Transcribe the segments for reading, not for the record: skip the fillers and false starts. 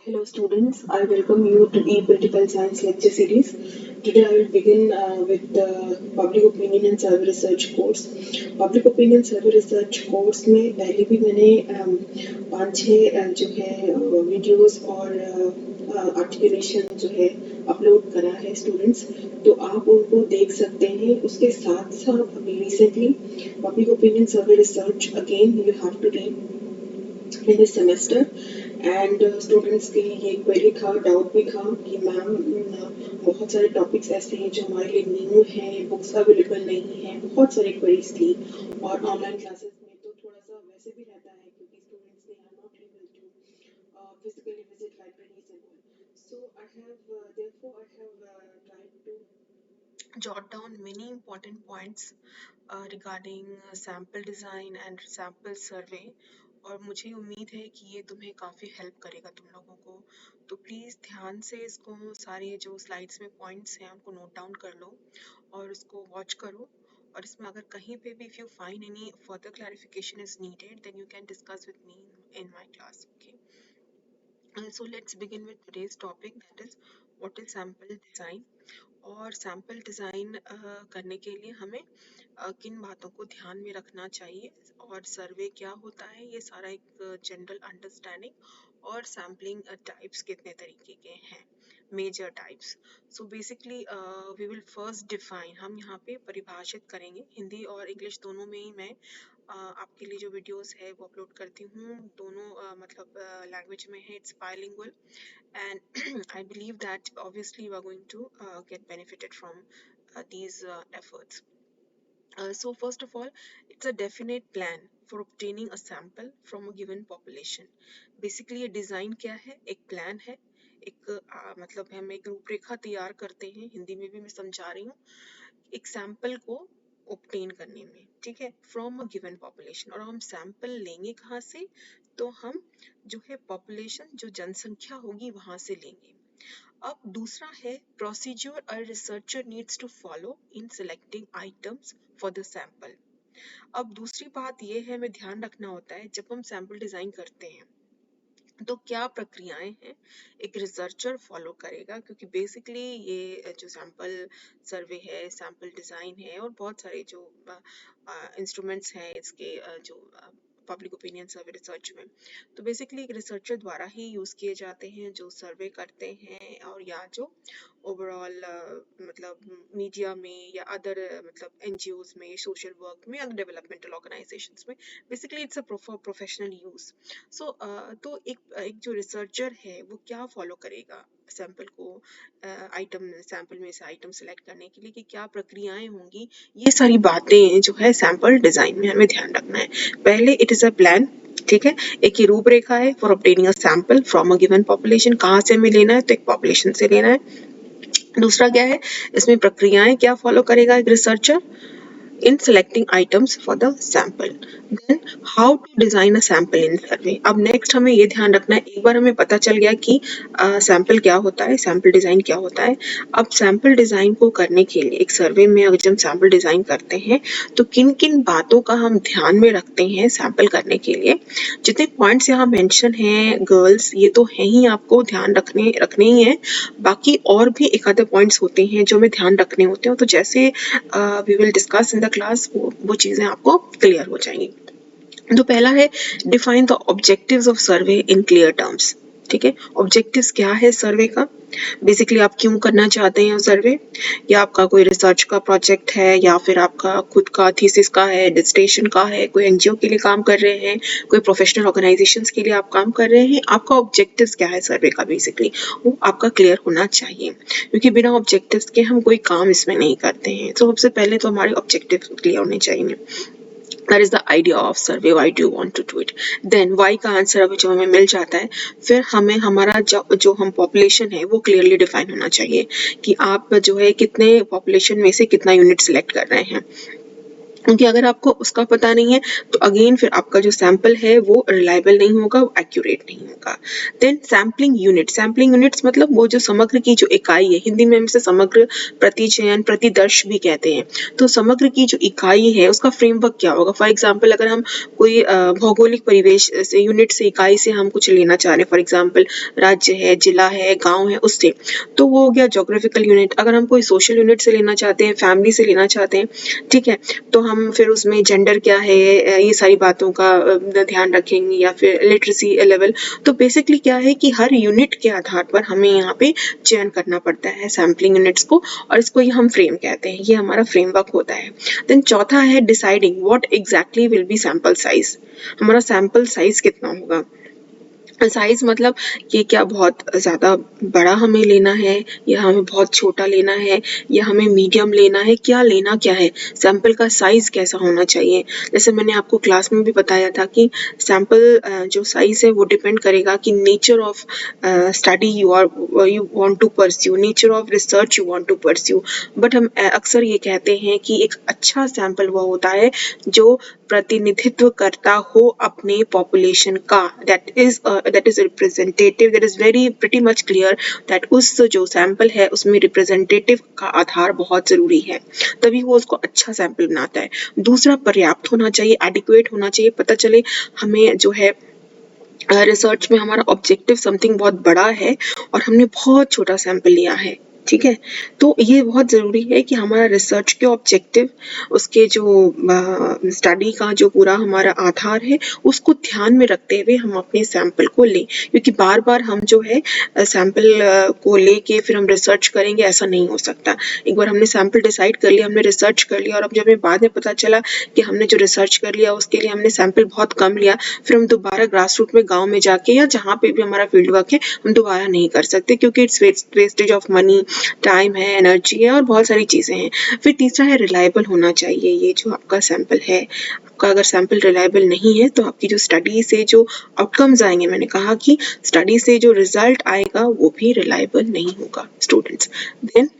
Hello students, I welcome you to E-Political Science lecture series. Today I will begin with the Public Opinion and Survey Research course. Public Opinion Survey Research course में पहले भी मैंने 5-6 जो है videos और articulation जो है upload करा है स्टूडेंट्स, तो आप उनको देख सकते हैं। उसके साथ साथ अभी recently public opinion survey research again you have to read in this semester and students के लिए ये क्वेरी था, डाउट भी था कि मैम बहुत सारे टॉपिक्स ऐसे हैं जो हमारे लिए न्यू हैं, बुक्स अवेलेबल नहीं है, बहुत सारी क्वेरीज थी। और ऑनलाइन क्लासेस में तो थोड़ा सा वैसे भी रहता है क्योंकि students they are not able to physically visit libraries and all. So I have therefore I have tried to jot down many important points regarding sample design and sample survey, और मुझे उम्मीद है कि ये तुम्हें काफ़ी हेल्प करेगा तुम लोगों को। तो प्लीज़ ध्यान से इसको सारे जो स्लाइड्स में पॉइंट्स हैं उनको नोट डाउन कर लो और उसको वॉच करो। और इसमें अगर कहीं पे भी if you find any further clarification is needed then you can discuss with me in my class. Okay, so let's begin with today's topic, that is what is sample design। और sample design करने के लिए हमें किन बातों को ध्यान में रखना चाहिए और सर्वे क्या होता है, ये सारा एक जनरल अंडरस्टैंडिंग। और सैम्पलिंग टाइप्स कितने तरीके के हैं, major types. So basically we will first define, हम यहाँ पे परिभाषित करेंगे। हिंदी और इंग्लिश दोनों में ही मैं आपके लिए जो वीडियोस है वो अपलोड करती हूँ। दोनों मतलब लैंग्वेज में है, it's bilingual, and I believe that obviously you are going to get benefited from these efforts. So first of all, it's a definite plan for obtaining a sample from a given population. Basically ये design क्या है, एक plan है, एक मतलब हम एक रूपरेखा तैयार करते हैं, हिंदी में भी मैं समझा रही हूँ, एक सैंपल को ऑब्टेन करने में, ठीक है, फ्रॉम अ गिवन पॉपुलेशन। और हम सैंपल लेंगे कहाँ से, तो हम जो है पॉपुलेशन, जो जनसंख्या होगी वहां से लेंगे। अब दूसरा है procedure a researcher needs to follow in selecting items for the sample. अब दूसरी बात ये है, हमें ध्यान रखना होता है जब हम सैंपल डिजाइन करते हैं तो क्या प्रक्रियाएं हैं एक रिसर्चर फॉलो करेगा, क्योंकि बेसिकली ये जो सैंपल सर्वे है, सैंपल डिजाइन है, और बहुत सारे जो इंस्ट्रूमेंट्स हैं इसके जो पब्लिक ओपिनियन सर्वे रिसर्च में, तो बेसिकली एक रिसर्चर द्वारा ही यूज किए जाते हैं जो सर्वे करते हैं, और या जो ओवरऑल मतलब मीडिया में या अदर मतलब एनजीओज में, सोशल वर्क में, अदर डेवलपमेंटल ऑर्गेनाइजेशंस में, basically it's a professional use. So तो एक जो रिसर्चर है वो क्या फॉलो करेगा सैंपल को, आइटम सैंपल में से आइटम सेलेक्ट करने के लिए कि क्या प्रक्रियाएं होंगी, ये सारी बातें जो है सैंपल डिजाइन में हमें ध्यान रखना है। पहले इट इज अ प्लान, ठीक है, एक ही रूपरेखा है for obtaining a sample from a given population. कहाँ से हमें लेना है, तो एक पॉपुलेशन से लेना है। दूसरा क्या है, इसमें प्रक्रियाएं क्या फॉलो करेगा एक researcher in selecting items for the sample. Then how to design a sample in survey. अब next हमें ये ध्यान रखना है, एक बार हमें पता चल गया कि सैंपल क्या होता है, सैंपल डिजाइन क्या होता है। अब सैंपल डिजाइन को करने के लिए एक सर्वे में अगर हम सैंपल डिजाइन करते हैं तो किन किन बातों का हम ध्यान में रखते हैं सैंपल करने के लिए। जितने पॉइंट्स यहाँ मेंशन हैं गर्ल्स, ये तो है ही, आपको ध्यान रखने ही है। बाकी और भी एक आधे पॉइंट्स होते हैं जो हमें ध्यान रखने होते हैं, तो जैसे we will discuss in the class वो चीजें आपको क्लियर हो जाएंगी। तो पहला है define the objectives of survey in clear terms. ठीक है, ऑब्जेक्टिव्स क्या है सर्वे का, बेसिकली आप क्यों करना चाहते हैं सर्वे, या आपका कोई रिसर्च का प्रोजेक्ट है, या फिर आपका खुद का थीसिस का है, डिस्टेशन का है, कोई एनजीओ के लिए काम कर रहे हैं, कोई प्रोफेशनल ऑर्गेनाइजेशंस के लिए आप काम कर रहे हैं, आपका ऑब्जेक्टिव्स क्या है सर्वे का, बेसिकली वो आपका क्लियर होना चाहिए, क्योंकि बिना ऑब्जेक्टिव्स के हम कोई काम इसमें नहीं करते हैं। तो सबसे पहले तो हमारे ऑब्जेक्टिव क्लियर होने चाहिए। That is the idea of survey. Why do you want to do it? Then why का आंसर अभी जब हमें मिल जाता है, फिर हमें हमारा जो हम पॉपुलेशन है वो क्लियरली डिफाइन होना चाहिए कि आप जो है कितने पॉपुलेशन में से कितना यूनिट सिलेक्ट कर रहे हैं। क्योंकि अगर आपको उसका पता नहीं है तो अगेन फिर आपका जो सैंपल है वो रिलायबल नहीं होगा, एक्यूरेट नहीं होगा। देन सैम्पलिंग यूनिट्स मतलब वो जो समग्र की जो इकाई है, हिंदी में हम इसे समग्र, प्रतिचयन, प्रतिदर्श भी कहते हैं। तो समग्र की जो इकाई है उसका फ्रेमवर्क क्या होगा? फॉर एग्जाम्पल अगर हम कोई भौगोलिक परिवेश से, यूनिट से, इकाई से हम कुछ लेना चाह रहे हैं, फॉर एग्जाम्पल राज्य है, जिला है, गाँव है, उससे, तो वो हो गया जोग्राफिकल यूनिट। अगर हम कोई सोशल यूनिट से लेना चाहते हैं, फैमिली से लेना चाहते हैं, ठीक है, तो हम फिर उसमें जेंडर क्या है, ये सारी बातों का ध्यान रखेंगे, या फिर लिटरेसी लेवल। तो बेसिकली क्या है कि हर यूनिट के आधार पर हमें यहाँ पे चयन करना पड़ता है सैम्पलिंग यूनिट्स को, और इसको ये हम फ्रेम कहते हैं, ये हमारा फ्रेमवर्क होता है। देन चौथा है deciding what exactly will be sample size. हमारा सैंपल साइज कितना होगा? साइज मतलब ये क्या बहुत ज़्यादा बड़ा हमें लेना है, या हमें बहुत छोटा लेना है, या हमें मीडियम लेना है, क्या लेना क्या है? सैंपल का साइज कैसा होना चाहिए? जैसे मैंने आपको क्लास में भी बताया था कि सैंपल जो साइज है वो डिपेंड करेगा कि nature of study you want to pursue, nature of research you want to pursue. But हम अक्सर ये कहते हैं कि एक अच्छा सैंपल वो होता है जो प्रतिनिधित्व करता हो अपने पॉपुलेशन का, that is representative, that is very pretty much clear that उस जो सैंपल है उसमें रिप्रेजेंटेटिव का आधार बहुत जरूरी है, तभी वो उसको अच्छा सैंपल बनाता है। दूसरा, पर्याप्त होना चाहिए, एडिक्वेट होना चाहिए, पता चले हमें जो है रिसर्च में हमारा ऑब्जेक्टिव समथिंग बहुत बड़ा है और हमने बहुत छोटा सैंपल लिया है, ठीक है। तो ये बहुत ज़रूरी है कि हमारा रिसर्च के ऑब्जेक्टिव, उसके जो स्टडी का जो पूरा हमारा आधार है, उसको ध्यान में रखते हुए हम अपने सैंपल को लें, क्योंकि बार बार हम जो है सैंपल को लेके फिर हम रिसर्च करेंगे, ऐसा नहीं हो सकता। एक बार हमने सैंपल डिसाइड कर लिया, हमने रिसर्च कर लिया, और अब जब हमें बाद में पता चला कि हमने जो रिसर्च कर लिया उसके लिए हमने सैंपल बहुत कम लिया, फिर हम दोबारा ग्रास रूट में गाँव में जाके या जहाँ पे भी हमारा फील्ड वर्क है हम दोबारा नहीं कर सकते, क्योंकि it's wastage of money, time है, एनर्जी है, और बहुत सारी चीज़ें हैं। फिर तीसरा है रिलायबल होना चाहिए। ये जो आपका सैंपल है, आपका अगर सैंपल रिलायबल नहीं है तो आपकी जो स्टडी से जो आउटकम्स आएंगे, मैंने कहा कि स्टडी से जो रिजल्ट आएगा वो भी रिलायबल नहीं होगा students. Then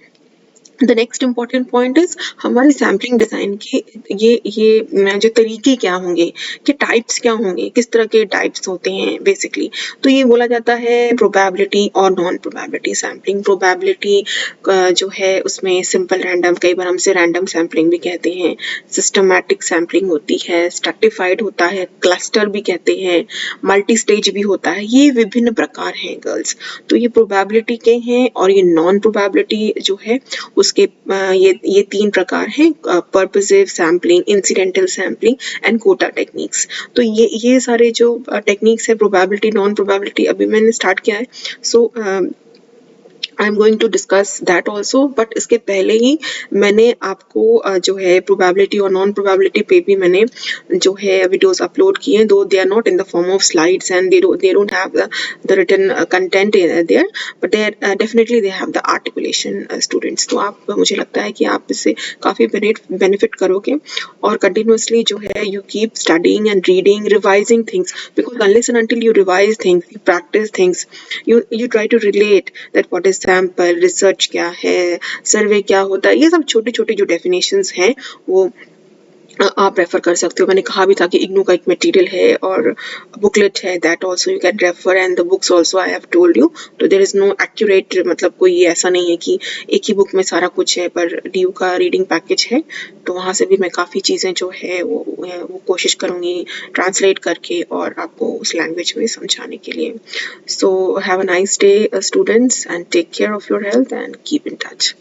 the next important point is हमारे सैम्पलिंग डिजाइन के ये जो तरीके क्या होंगे, कि टाइप्स क्या होंगे, किस तरह के टाइप्स होते हैं बेसिकली। तो ये बोला जाता है प्रोबेबिलिटी और नॉन प्रोबेबिलिटी सैम्पलिंग। प्रोबेबिलिटी जो है उसमें सिंपल रैंडम, कई बार हम इसे रैंडम सैम्पलिंग भी कहते हैं, सिस्टमैटिक सैम्पलिंग होती है, स्ट्रैटिफाइड होता है, क्लस्टर भी कहते हैं, मल्टी स्टेज भी होता है। ये विभिन्न प्रकार हैं गर्ल्स। तो ये प्रोबेबिलिटी के हैं, और ये नॉन प्रोबेबिलिटी जो है उसके ये तीन प्रकार हैं, purposive sampling, incidental sampling and quota techniques. तो ये सारे जो टेक्निक्स है, प्रोबेबिलिटी, नॉन प्रोबेबिलिटी, अभी मैंने स्टार्ट किया है। So I am going to discuss that also, but इसके पहले ही मैंने आपको जो है प्रोबेबिलिटी और नॉन प्रोबेबिलिटी पे भी मैंने जो है वीडियोस अपलोड किए हैं, though they are not in the form of slides and they don't have the written content there, but they definitely they have the articulation students. तो आप, मुझे लगता है कि आप इससे काफ़ी बेनिफिट करोगे, और कंटिन्यूसली जो है you keep studying and reading, revising things, because unless and until you revise things, you practice things, you try to relate that what is sample, research क्या है, सर्वे क्या होता है, ये सब छोटे छोटे जो डेफिनेशंस हैं वो आप रेफर कर सकते हो। मैंने कहा भी था कि इग्नू का एक मटेरियल है और बुकलेट है, that also you can refer, and the books also I have told you. तो देयर इज नो एक्यूरेट, मतलब कोई ऐसा नहीं है कि एक ही बुक में सारा कुछ है, पर डीयू का रीडिंग पैकेज है, तो वहाँ से भी मैं काफ़ी चीज़ें जो है वो कोशिश करूँगी ट्रांसलेट करके और आपको उस लैंग्वेज में समझाने के लिए। So have a nice day students, and take care of your health and keep in touch.